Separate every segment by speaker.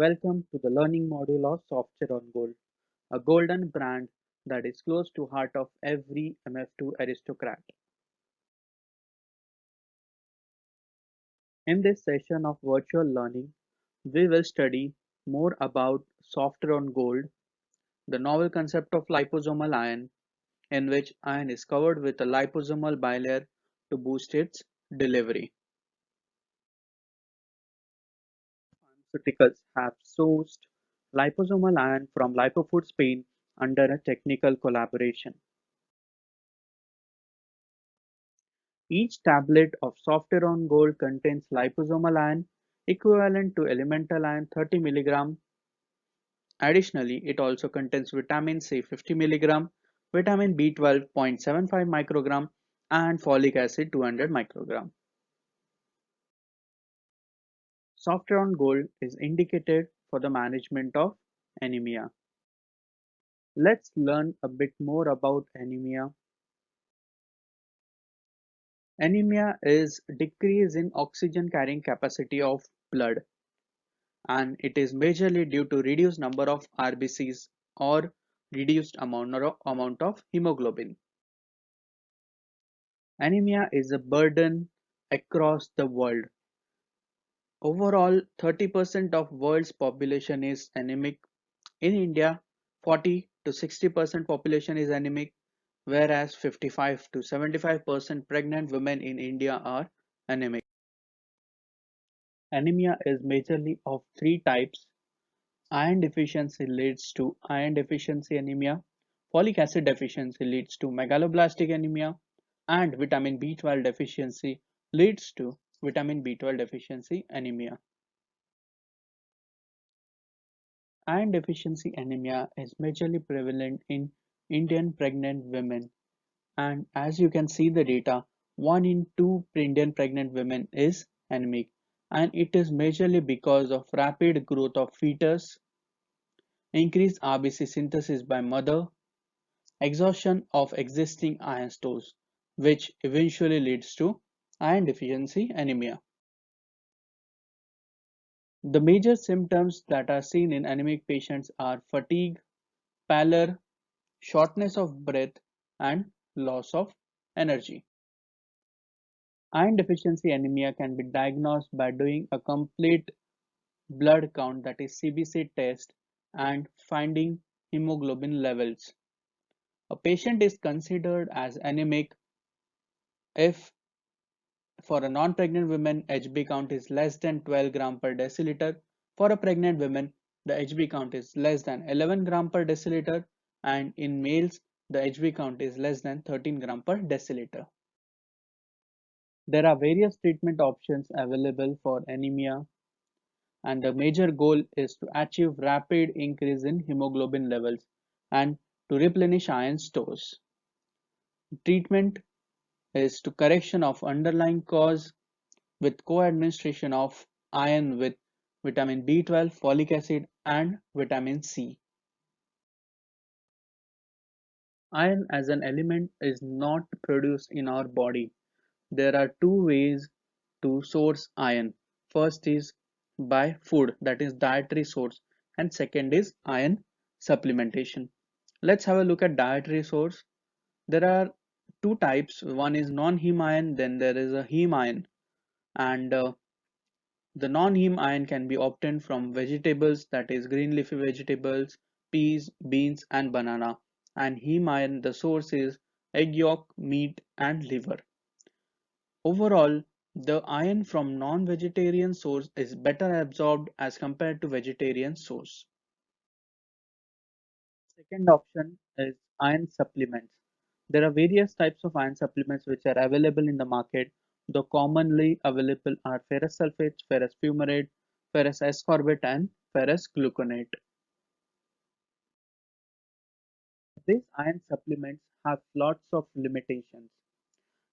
Speaker 1: Welcome to the learning module of Software on Gold, a golden brand that is close to heart of every MF2 aristocrat. In this session of virtual learning, we will study more about Software on Gold, the novel concept of liposomal ion, in which ion is covered with a liposomal bilayer to boost its delivery. Pharmaceuticals have sourced liposomal ion from Lipofood Spain under a technical collaboration. Each tablet of Softeron Gold contains liposomal ion equivalent to elemental ion 30 mg. Additionally, it also contains vitamin C 50 mg, vitamin B12 0.75 microgram, and folic acid 200 microgram. Softeron Gold is indicated for the management of anemia. Let's learn a bit more about anemia. Anemia is decrease in oxygen carrying capacity of blood, and it is majorly due to reduced number of RBCs or reduced amount of hemoglobin. Anemia is a burden across the world. Overall, 30% of world's population is anemic. In India, 40 to 60% population is anemic, whereas 55 to 75% pregnant women in India are anemic. Anemia is majorly of three types. Iron deficiency leads to iron deficiency anemia, folic acid deficiency leads to megaloblastic anemia, and vitamin B12 deficiency leads to vitamin B12 deficiency anemia. Iron deficiency anemia is majorly prevalent in Indian pregnant women, and as you can see the data, 1 in 2 Indian pregnant women is anemic, and it is majorly because of rapid growth of fetus, increased RBC synthesis by mother, exhaustion of existing iron stores, which eventually leads to iron deficiency anemia. The major symptoms that are seen in anemic patients are fatigue, pallor, shortness of breath, and loss of energy. Iron deficiency anemia can be diagnosed by doing a complete blood count, that is CBC test, and finding hemoglobin levels. A patient is considered as anemic if for a non-pregnant woman HB count is less than 12 gram per deciliter. For a pregnant woman, the HB count is less than 11 gram per deciliter, and in males, the HB count is less than 13 gram per deciliter. There are various treatment options available for anemia, and the major goal is to achieve rapid increase in hemoglobin levels and to replenish iron stores. Treatment is to correction of underlying cause with co-administration of iron with vitamin B12, folic acid, and vitamin C. Iron as an element is not produced in our body. There are two ways to source iron. First is by food, that is dietary source, and second is iron supplementation. Let's have a look at dietary source. There are two types. One is non-heme iron, then there is a heme iron, and the non-heme iron can be obtained from vegetables, that is green leafy vegetables, peas, beans, and banana. And heme iron, the source is egg yolk, meat, and liver. Overall, the iron from non-vegetarian source is better absorbed as compared to vegetarian source. Second option is iron supplements. There are various types of iron supplements which are available in the market. The commonly available are ferrous sulfate, ferrous fumarate, ferrous ascorbate, and ferrous gluconate. These iron supplements have lots of limitations.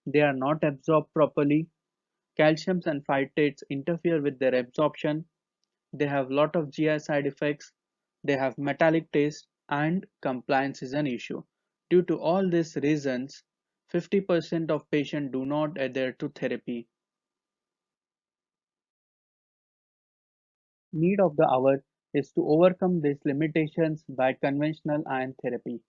Speaker 1: They are not absorbed properly. Calciums and phytates interfere with their absorption. They have lot of GI side effects. They have metallic taste, and compliance is an issue. Due to all these reasons, 50% of patients do not adhere to therapy. Need of the hour is to overcome these limitations by conventional ion therapy.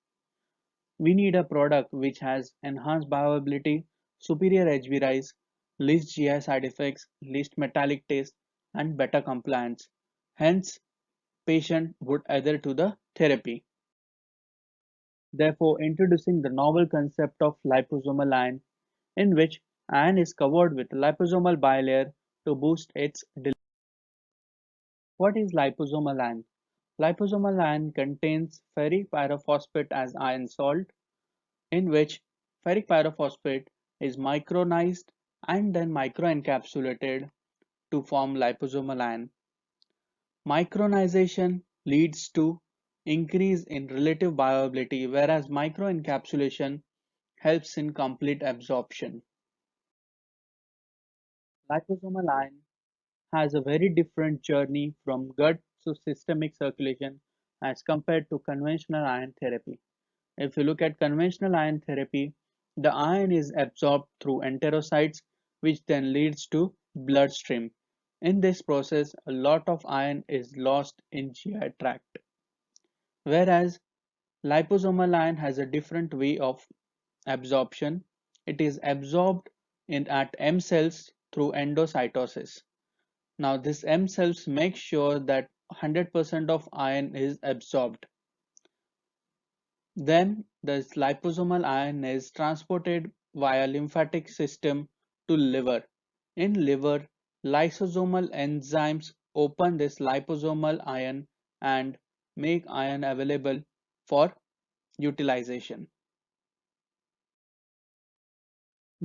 Speaker 1: We need a product which has enhanced bioavailability, superior HB rise, least GI side effects, least metallic taste, and better compliance. Hence, patient would adhere to the therapy. Therefore, introducing the novel concept of liposomal ion, in which iron is covered with liposomal bilayer to boost its delivery. What is liposomal ion? Liposomal ion contains ferric pyrophosphate as iron salt, in which ferric pyrophosphate is micronized and then microencapsulated to form liposomal ion. Micronization leads to increase in relative bioavailability, whereas microencapsulation helps in complete absorption. Liposomal ion has a very different journey from gut to systemic circulation as compared to conventional ion therapy. If you look at conventional ion therapy, the ion is absorbed through enterocytes, which then leads to bloodstream. In this process, a lot of iron is lost in GI tract. Whereas liposomal ion has a different way of absorption. It is absorbed at M cells through endocytosis. Now this M cells make sure that 100% of iron is absorbed. Then the liposomal ion is transported via lymphatic system to liver. In liver, lysosomal enzymes open this liposomal ion and make iron available for utilization.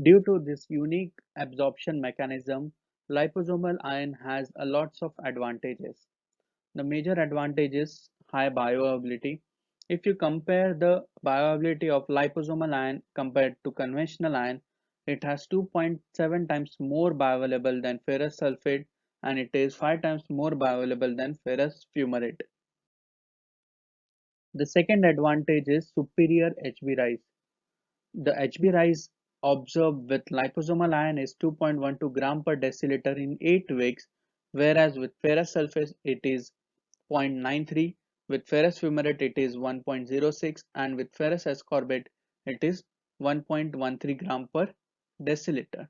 Speaker 1: Due to this unique absorption mechanism, liposomal ion has a lots of advantages. The major advantage is high bioavailability. If you compare the bioavailability of liposomal ion compared to conventional ion, it has 2.7 times more bioavailable than ferrous sulfate, and it is 5 times more bioavailable than ferrous fumarate. The second advantage is superior HB rise. The HB rise observed with liposomal ion is 2.12 gram per deciliter in 8 weeks, whereas with ferrous sulfate it is 0.93, with ferrous fumarate it is 1.06, and with ferrous ascorbate it is 1.13 gram per deciliter.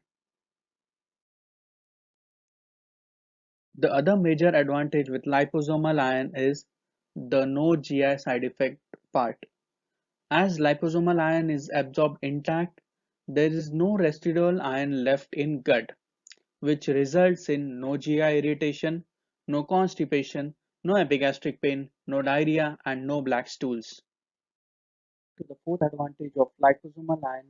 Speaker 1: The other major advantage with liposomal ion is the no GI side effect part. As liposomal ion is absorbed intact, there is no residual ion left in gut, which results in no GI irritation, no constipation, no epigastric pain, no diarrhea, and no black stools. To the fourth advantage of liposomal ion,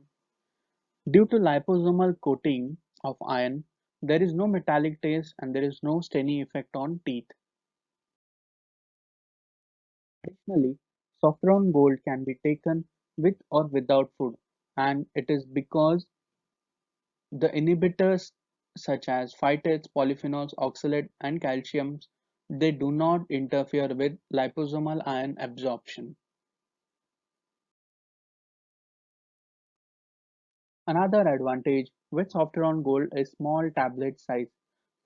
Speaker 1: due to liposomal coating of iron, there is no metallic taste and there is no staining effect on teeth. Additionally, Softeron Gold can be taken with or without food, and it is because the inhibitors such as phytates, polyphenols, oxalate, and calcium, they do not interfere with liposomal ion absorption. Another advantage with Softeron Gold is small tablet size.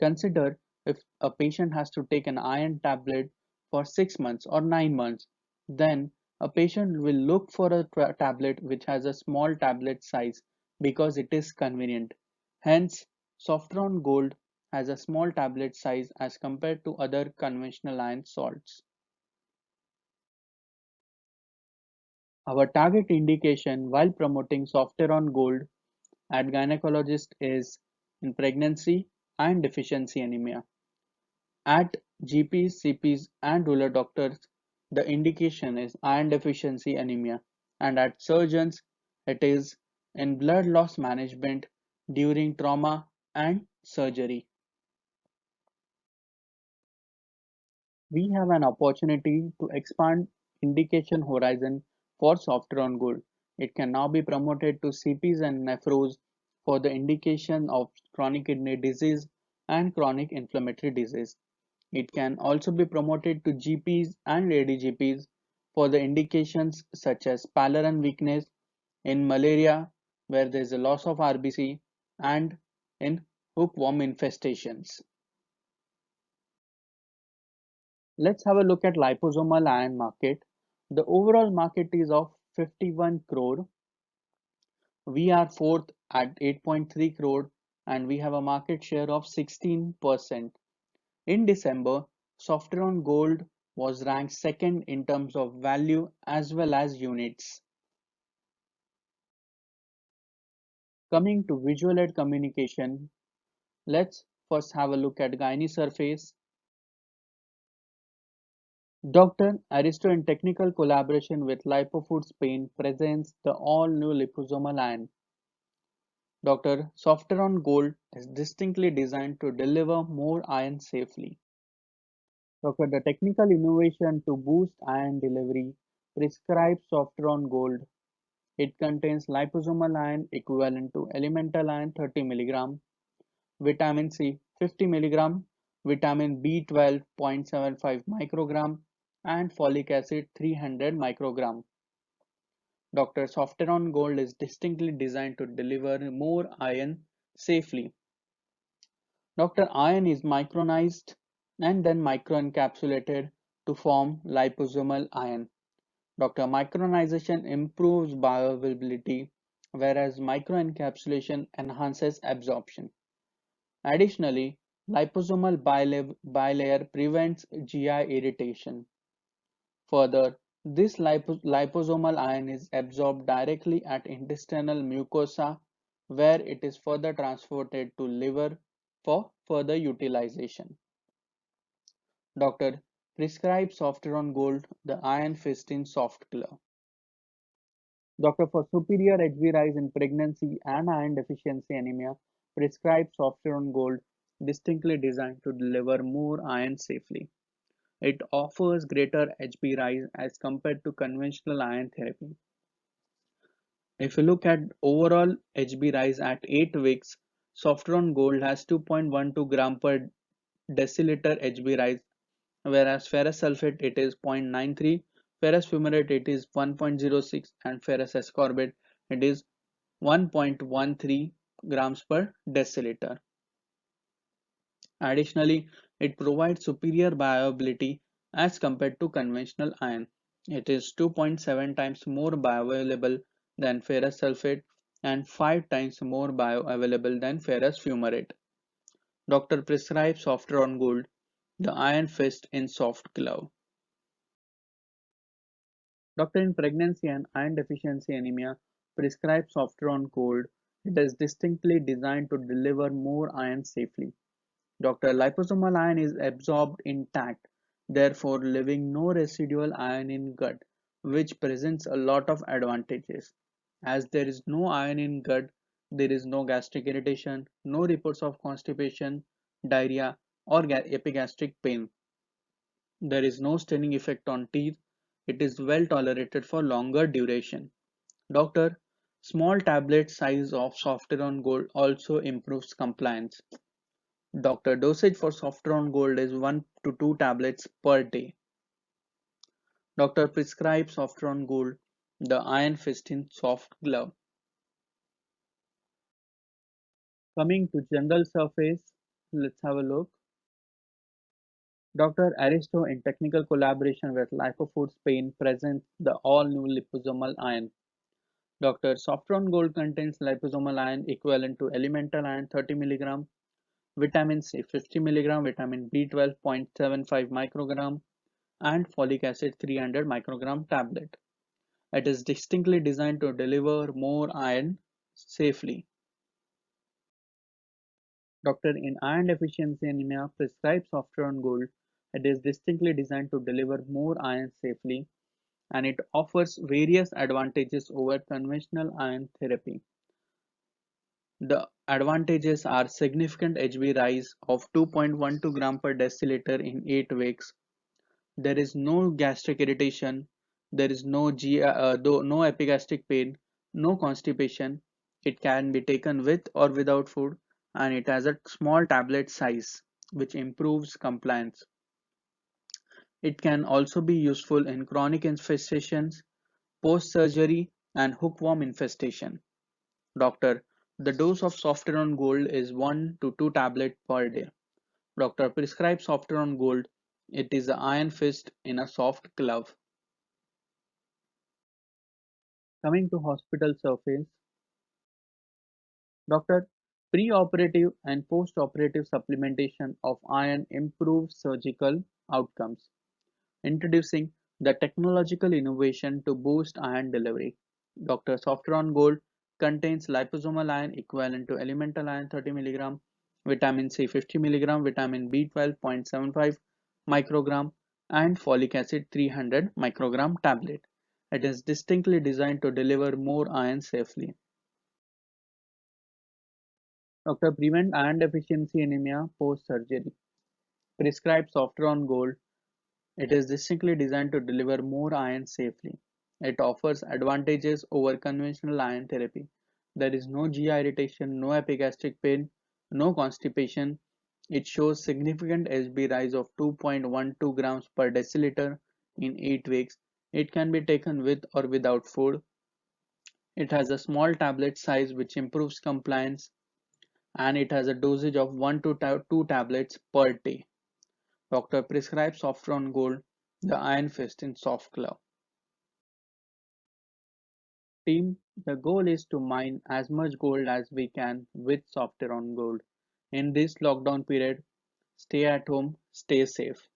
Speaker 1: Consider if a patient has to take an iron tablet for 6 months or 9 months, then a patient will look for a tablet which has a small tablet size because it is convenient. Hence, Softeron Gold has a small tablet size as compared to other conventional iron salts. Our target indication while promoting Softeron Gold at gynecologist is in pregnancy and deficiency anemia. At GPs, CPs, and rural doctors, the indication is iron deficiency anemia, and at surgeons, it is in blood loss management during trauma and surgery. We have an opportunity to expand indication horizon for Softeron Gold. It can now be promoted to CPs and nephros for the indication of chronic kidney disease and chronic inflammatory disease. It can also be promoted to GPs and ADGPs for the indications such as pallor and weakness, in malaria where there is a loss of RBC, and in hookworm infestations. Let's have a look at liposomal iron market. The overall market is of 51 crore. We are fourth at 8.3 crore and we have a market share of 16%. In December, Softeron Gold was ranked second in terms of value as well as units. Coming to visual-aid communication, let's first have a look at Gynae surface. Dr. Aristo in technical collaboration with Lipofood Spain presents the all-new liposomal iron. Dr. Softeron Gold is distinctly designed to deliver more iron safely. Dr. The technical innovation to boost iron delivery prescribes Softeron Gold. It contains liposomal iron equivalent to elemental iron 30 mg, vitamin C 50 mg, vitamin B12 0.75 microgram, and folic acid 300 microgram. Dr. Softeron Gold is distinctly designed to deliver more iron safely. Dr. Iron is micronized and then microencapsulated to form liposomal iron. Dr. Micronization improves bioavailability, whereas microencapsulation enhances absorption. Additionally, liposomal bilayer prevents GI irritation. Further, this liposomal ion is absorbed directly at intestinal mucosa, where it is further transported to liver for further utilization. Doctor prescribes Softeron Gold, the iron fist in soft glove. Doctor for superior HB rise in pregnancy and iron deficiency anemia prescribes Softeron Gold, distinctly designed to deliver more iron safely. It offers greater HB rise as compared to conventional iron therapy. If you look at overall HB rise at 8 weeks, Softeron Gold has 2.12 gram per deciliter HB rise, whereas ferrous sulfate it is 0.93, ferrous fumarate it is 1.06, and ferrous ascorbate it is 1.13 grams per deciliter. Additionally, it provides superior bioavailability as compared to conventional iron. It is 2.7 times more bioavailable than ferrous sulfate and 5 times more bioavailable than ferrous fumarate. Doctor prescribes Softeron Gold, the iron fist in soft glove. Doctor in pregnancy and iron deficiency anemia prescribes Softeron Gold. It is distinctly designed to deliver more iron safely. Dr. Liposomal iron is absorbed intact, therefore leaving no residual iron in gut, which presents a lot of advantages. As there is no iron in gut, there is no gastric irritation, no reports of constipation, diarrhea, or epigastric pain. There is no staining effect on teeth. It is well tolerated for longer duration. Doctor, small tablet size of Softeron Gold also improves compliance. Doctor, dosage for Softeron Gold is 1 to 2 tablets per day. Doctor prescribes Softeron Gold, the iron fist in soft glove. Coming to general surface, let's have a look. Dr. Aristo, in technical collaboration with Lipofood Spain, presents the all-new liposomal iron. Dr. Softeron Gold contains liposomal iron equivalent to elemental iron 30 mg, vitamin C 50 mg, vitamin B12 0.75 microgram, and folic acid 300 microgram tablet. It is distinctly designed to deliver more iron safely. Doctor in iron deficiency anemia prescribes Softeron Gold. It is distinctly designed to deliver more iron safely and it offers various advantages over conventional iron therapy. The advantages are significant HB rise of 2.12 gram per deciliter in 8 weeks. There is no gastric irritation, there is no epigastric pain, no constipation. It can be taken with or without food and it has a small tablet size which improves compliance. It can also be useful in chronic infestations, post-surgery and hookworm infestation. Doctor, the dose of Softeron Gold is 1 to 2 tablets per day. Doctor prescribes Softeron Gold, It is the iron fist in a soft glove. Coming to hospital surface, Doctor, pre-operative and post-operative supplementation of iron improves surgical outcomes, introducing the technological innovation to boost iron delivery. Dr. Softeron Gold contains liposomal iron equivalent to elemental iron 30 mg, vitamin C 50 mg, vitamin B12 0.75 microgram, and folic acid 300 microgram tablet. It is distinctly designed to deliver more iron safely. Doctor, prevent iron deficiency anemia post-surgery. Prescribe Softeron Gold. It is distinctly designed to deliver more iron safely. It offers advantages over conventional iron therapy. There is no GI irritation, no epigastric pain, no constipation. It shows significant HB rise of 2.12 grams per deciliter in 8 weeks. It can be taken with or without food. It has a small tablet size which improves compliance, and it has a dosage of 1 to 2 tablets per day. Doctor prescribes Softeron Gold, the iron fist in soft glove. Team, the goal is to mine as much gold as we can with Softeron Gold. In this lockdown period, stay at home, stay safe.